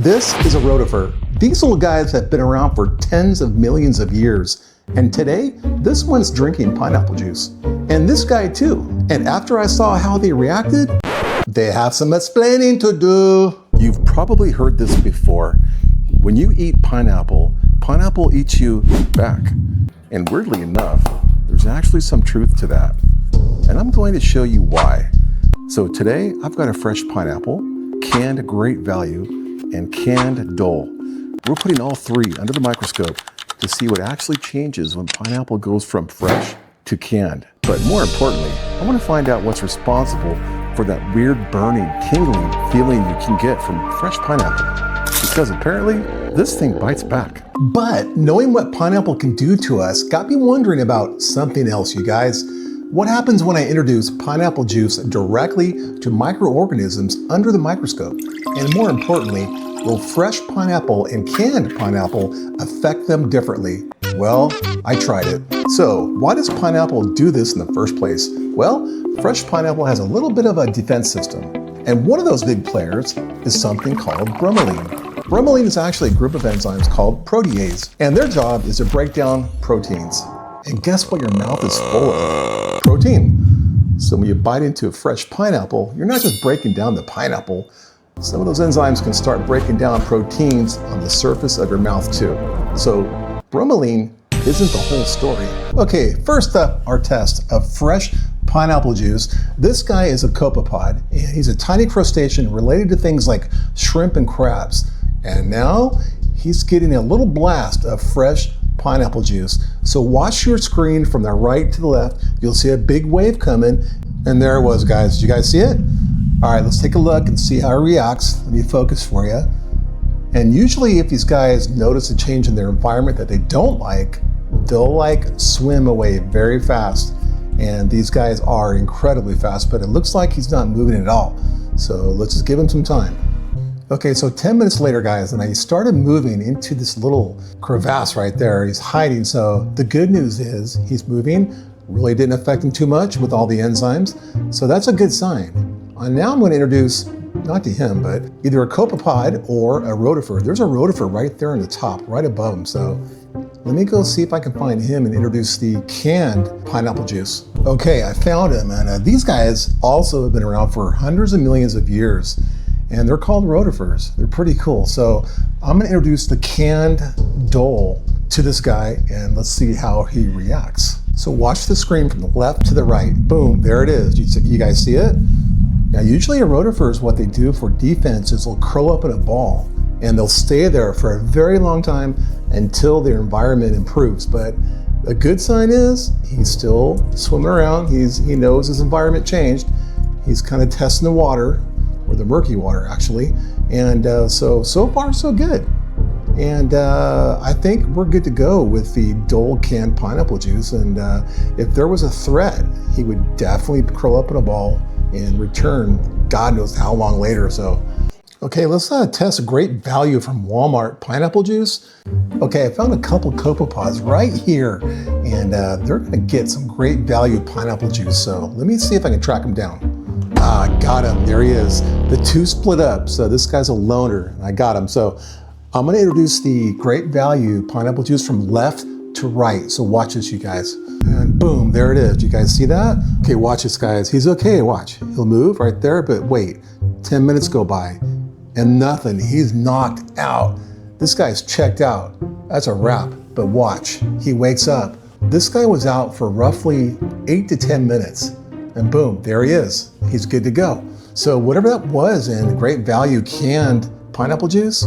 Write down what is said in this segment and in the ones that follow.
This is a rotifer. These little guys have been around for tens of millions of years. And today, this one's drinking pineapple juice. And this guy too. And after I saw how they reacted, they have some explaining to do. You've probably heard this before. When you eat pineapple, pineapple eats you back. And weirdly enough, there's actually some truth to that. And I'm going to show you why. So today, I've got a fresh pineapple, canned Great Value, and canned Dole. We're putting all three under the microscope to see what actually changes when pineapple goes from fresh to canned. But more importantly, I want to find out what's responsible for that weird burning, tingling feeling you can get from fresh pineapple. Because apparently, this thing bites back. But knowing what pineapple can do to us got me wondering about something else, you guys. What happens when I introduce pineapple juice directly to microorganisms under the microscope? And more importantly, will fresh pineapple and canned pineapple affect them differently? Well, I tried it. So why does pineapple do this in the first place? Well, fresh pineapple has a little bit of a defense system. And one of those big players is something called bromelain. Bromelain is actually a group of enzymes called protease, and their job is to break down proteins. And guess what your mouth is full of? Protein. So when you bite into a fresh pineapple, you're not just breaking down the pineapple. Some of those enzymes can start breaking down proteins on the surface of your mouth too. So bromelain isn't the whole story. Okay, first up, our test of fresh pineapple juice. This guy is a copepod, and he's a tiny crustacean related to things like shrimp and crabs. And now he's getting a little blast of fresh pineapple juice. So watch your screen from the right to the left. You'll see a big wave coming. And there it was, guys. Did you guys see it? All right, let's take a look and see how it reacts. Let me focus for you. And usually if these guys notice a change in their environment that they don't like, they'll swim away very fast. And these guys are incredibly fast, but it looks like he's not moving at all. So let's just give him some time. Okay, so 10 minutes later, guys, and I started moving into this little crevasse right there. He's hiding, so the good news is he's moving. Really didn't affect him too much with all the enzymes, so that's a good sign. And now I'm going to introduce, not to him, but either a copepod or a rotifer. There's a rotifer right there on the top, right above him, so let me go see if I can find him and introduce the canned pineapple juice. Okay, I found him, and these guys also have been around for hundreds of millions of years. And they're called rotifers. They're pretty cool. So I'm gonna introduce the canned Dole to this guy and let's see how he reacts. So watch the screen from the left to the right. Boom, there it is. You guys see it? Now usually a rotifer is what they do for defense is they'll curl up in a ball and they'll stay there for a very long time until their environment improves. But a good sign is he's still swimming around. He knows his environment changed. He's kind of testing the water, or the murky water actually, and so far so good. And I think we're good to go with the Dole canned pineapple juice, and if there was a threat, he would definitely curl up in a ball and return God knows how long later. So okay, let's test Great Value from Walmart pineapple juice. Okay, I found a couple copepods right here, and they're gonna get some Great Value pineapple juice, so let me see if I can track them down. Ah, got him, there he is. The two split up, so this guy's a loner. I got him. So I'm gonna introduce the Great Value pineapple juice from left to right. So watch this, you guys. And boom, there it is. You guys see that? Okay, watch this, guys. He's okay, watch. He'll move right there, but wait, 10 minutes go by and nothing. He's knocked out. This guy's checked out. That's a wrap, but watch, he wakes up. This guy was out for roughly 8 to 10 minutes. And boom, there he is. He's good to go. So whatever that was in Great Value canned pineapple juice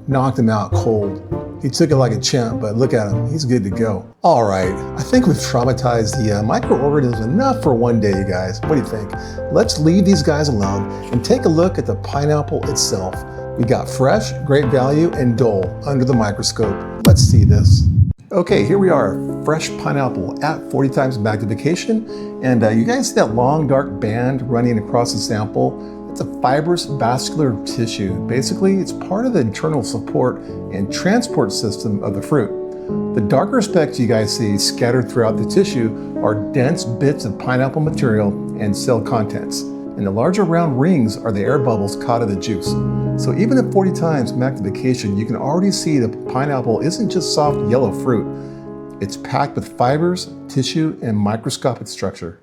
knocked him out cold. He took it like a champ, but look at him, he's good to go. All right, I think we've traumatized the microorganisms enough for one day, you guys. What do you think? Let's leave these guys alone and take a look at the pineapple itself. We got fresh, Great Value, and Dole under the microscope. Let's see this. Okay, here we are, fresh pineapple at 40 times magnification. And you guys see that long dark band running across the sample? It's a fibrous vascular tissue. Basically, it's part of the internal support and transport system of the fruit. The darker specks you guys see scattered throughout the tissue are dense bits of pineapple material and cell contents. and the larger round rings are the air bubbles caught in the juice. So even at 40 times magnification, you can already see the pineapple isn't just soft yellow fruit. It's packed with fibers, tissue, and microscopic structure.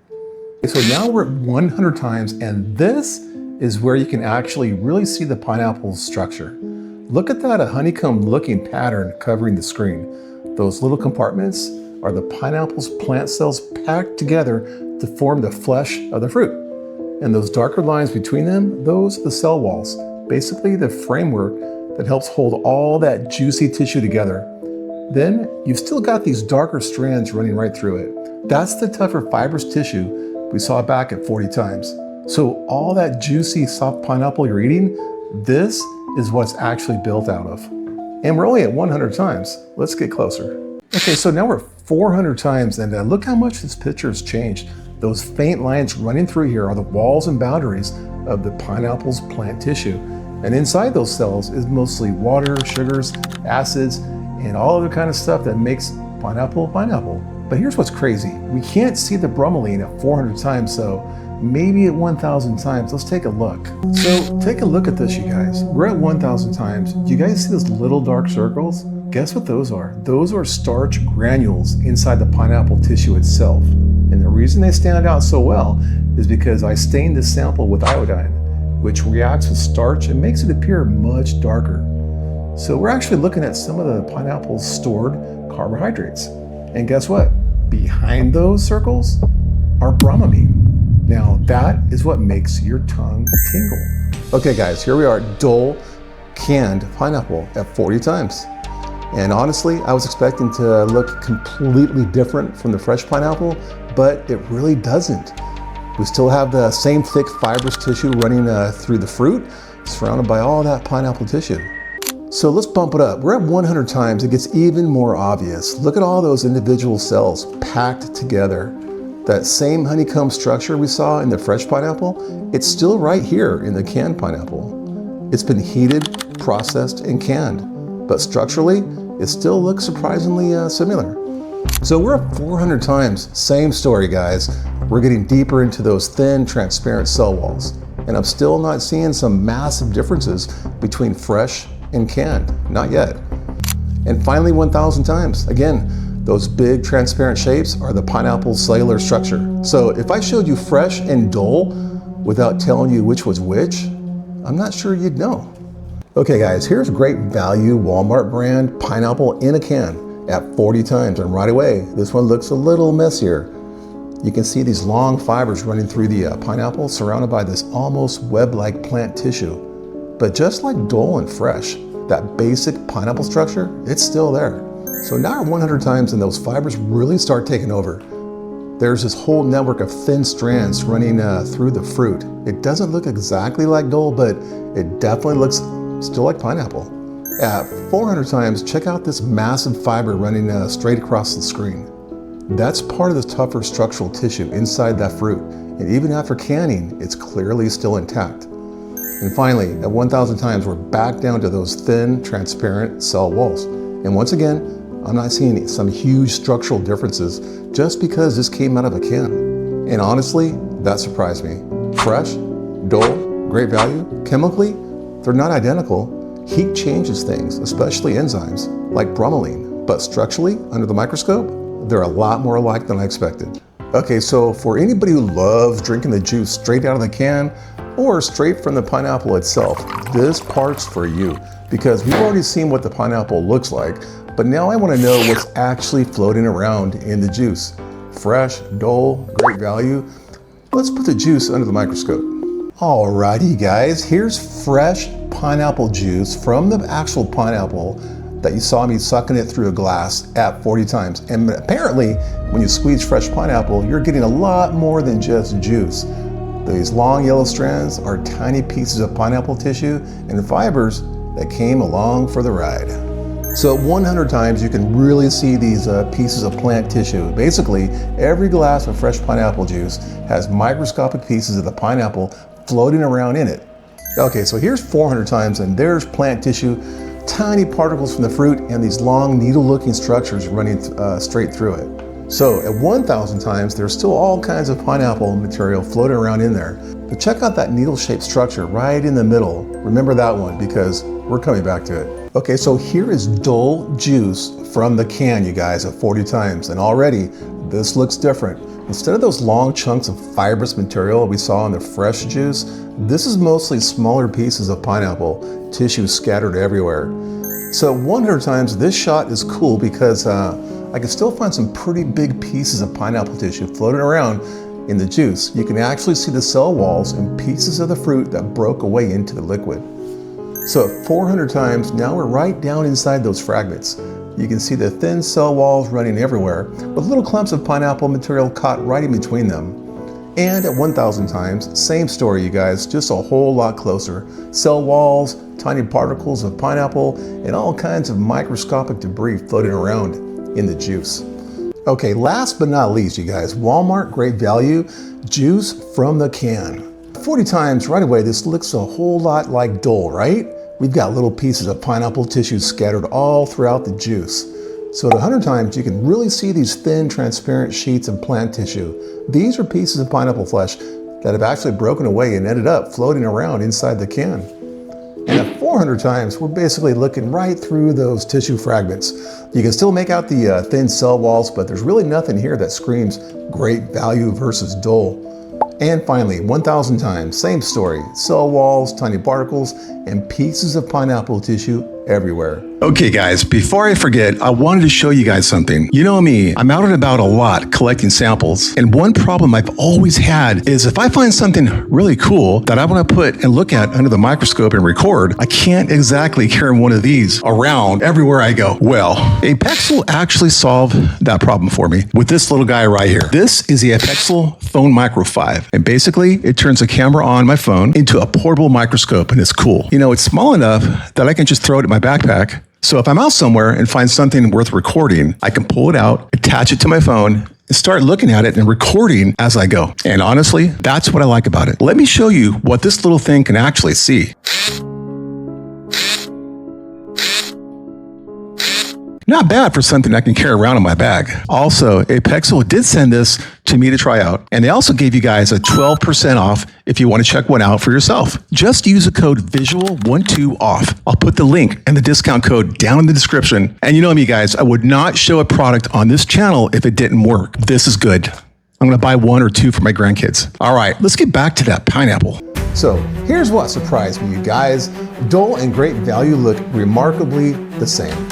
So now we're at 100 times, and this is where you can actually really see the pineapple's structure. Look at that, a honeycomb-looking pattern covering the screen. Those little compartments are the pineapple's plant cells packed together to form the flesh of the fruit. And those darker lines between them, those are the cell walls, basically the framework that helps hold all that juicy tissue together. Then you've still got these darker strands running right through it. That's the tougher fibrous tissue we saw back at 40 times. So all that juicy soft pineapple you're eating, this is what it's actually built out of. And we're only at 100 times. Let's get closer. Okay, so now we're 400 times, and look how much this picture has changed. Those faint lines running through here are the walls and boundaries of the pineapple's plant tissue. And inside those cells is mostly water, sugars, acids, and all other kind of stuff that makes pineapple pineapple. But here's what's crazy. We can't see the bromelain at 400 times, so maybe at 1,000 times. Let's take a look. So take a look at this, you guys. We're at 1,000 times. Do you guys see those little dark circles? Guess what those are? Those are starch granules inside the pineapple tissue itself. And the reason they stand out so well is because I stained this sample with iodine, which reacts with starch and makes it appear much darker. So we're actually looking at some of the pineapple's stored carbohydrates. And guess what? Behind those circles are bromelain. Now that is what makes your tongue tingle. Okay guys, here we are, Dole canned pineapple at 40 times. And honestly, I was expecting to look completely different from the fresh pineapple, but it really doesn't. We still have the same thick fibrous tissue running through the fruit, surrounded by all that pineapple tissue. So let's bump it up. We're at 100 times, it gets even more obvious. Look at all those individual cells packed together. That same honeycomb structure we saw in the fresh pineapple, it's still right here in the canned pineapple. It's been heated, processed, and canned, but structurally, it still looks surprisingly similar. So we're at 400 times, same story guys. We're getting deeper into those thin, transparent cell walls, and I'm still not seeing some massive differences between fresh and canned, not yet. And finally 1,000 times, again, those big transparent shapes are the pineapple's cellular structure. So if I showed you fresh and Dole without telling you which was which, I'm not sure you'd know. Okay guys, here's great value Walmart brand pineapple in a can at 40 times, and right away, this one looks a little messier. You can see these long fibers running through the pineapple surrounded by this almost web-like plant tissue. But just like Dole and fresh, that basic pineapple structure, it's still there. So now at 100 times and those fibers really start taking over. There's this whole network of thin strands running through the fruit. It doesn't look exactly like Dole, but it definitely looks still like pineapple. At 400 times, check out this massive fiber running straight across the screen. That's part of the tougher structural tissue inside that fruit. And even after canning, it's clearly still intact. And finally, at 1,000 times, we're back down to those thin, transparent cell walls. And once again, I'm not seeing some huge structural differences just because this came out of a can. And honestly, that surprised me. Fresh, Dole, great value, chemically, they're not identical. Heat changes things, especially enzymes, like bromelain. But structurally, under the microscope, they're a lot more alike than I expected. Okay, so for anybody who loves drinking the juice straight out of the can or straight from the pineapple itself, this part's for you, because we've already seen what the pineapple looks like, but now I want to know what's actually floating around in the juice. Fresh, Dole, great value. Let's put the juice under the microscope. Alrighty guys, here's fresh pineapple juice from the actual pineapple that you saw me sucking it through a glass at 40 times. And apparently, when you squeeze fresh pineapple, you're getting a lot more than just juice. These long yellow strands are tiny pieces of pineapple tissue and fibers that came along for the ride. So at 100 times, you can really see these pieces of plant tissue. Basically, every glass of fresh pineapple juice has microscopic pieces of the pineapple floating around in it. Okay, so here's 400 times, and there's plant tissue, tiny particles from the fruit, and these long needle-looking structures running straight through it. So at 1,000 times, there's still all kinds of pineapple material floating around in there. But check out that needle-shaped structure right in the middle. Remember that one because we're coming back to it. Okay, so here is Dole juice from the can, you guys, at 40 times. And already, this looks different. Instead of those long chunks of fibrous material we saw in the fresh juice, this is mostly smaller pieces of pineapple tissue scattered everywhere. So 100 times, this shot is cool because I can still find some pretty big pieces of pineapple tissue floating around in the juice. You can actually see the cell walls and pieces of the fruit that broke away into the liquid. So at 400 times, now we're right down inside those fragments. You can see the thin cell walls running everywhere, with little clumps of pineapple material caught right in between them. And at 1000 times, same story, you guys, just a whole lot closer. Cell walls, tiny particles of pineapple, and all kinds of microscopic debris floating around in the juice. Okay, last but not least, you guys, Walmart Great Value juice from the can. 40 times right away, this looks a whole lot like Dole, right? We've got little pieces of pineapple tissue scattered all throughout the juice. So at 100 times, you can really see these thin, transparent sheets of plant tissue. These are pieces of pineapple flesh that have actually broken away and ended up floating around inside the can. And at 400 times, we're basically looking right through those tissue fragments. You can still make out the thin cell walls, but there's really nothing here that screams Great Value versus Dole. And finally, 1000 times, same story. Cell walls, tiny particles, and pieces of pineapple tissue everywhere. Okay guys, before I forget, I wanted to show you guys something. You know me, I'm out and about a lot collecting samples, and one problem I've always had is if I find something really cool that I want to put and look at under the microscope and record, I can't exactly carry one of these around everywhere I go. Well, Apexel actually solved that problem for me with this little guy right here. This is the Apexel Phone Micro 5, and basically it turns the camera on my phone into a portable microscope, and it's cool. You know, it's small enough that I can just throw it in my backpack. So if I'm out somewhere and find something worth recording, I can pull it out, attach it to my phone, and start looking at it and recording as I go. And honestly, that's what I like about it. Let me show you what this little thing can actually see. Not bad for something I can carry around in my bag. Also, Apexel did send this to me to try out, and they also gave you guys a 12% off if you want to check one out for yourself. Just use the code VISUAL12OFF. I'll put the link and the discount code down in the description. And you know me, guys, I would not show a product on this channel if it didn't work. This is good. I'm going to buy one or two for my grandkids. All right, let's get back to that pineapple. So here's what surprised me, you guys. Dole and Great Value look remarkably the same.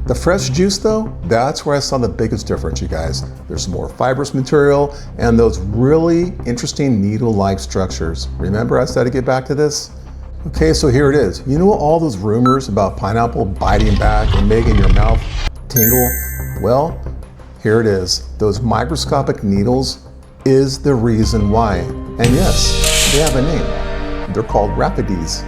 The fresh juice though, that's where I saw the biggest difference, you guys. There's more fibrous material and those really interesting needle-like structures. Remember I said to get back to this? Okay, so here it is. You know all those rumors about pineapple biting back and making your mouth tingle? Well, here it is. Those microscopic needles is the reason why. And yes, they have a name. They're called rapides.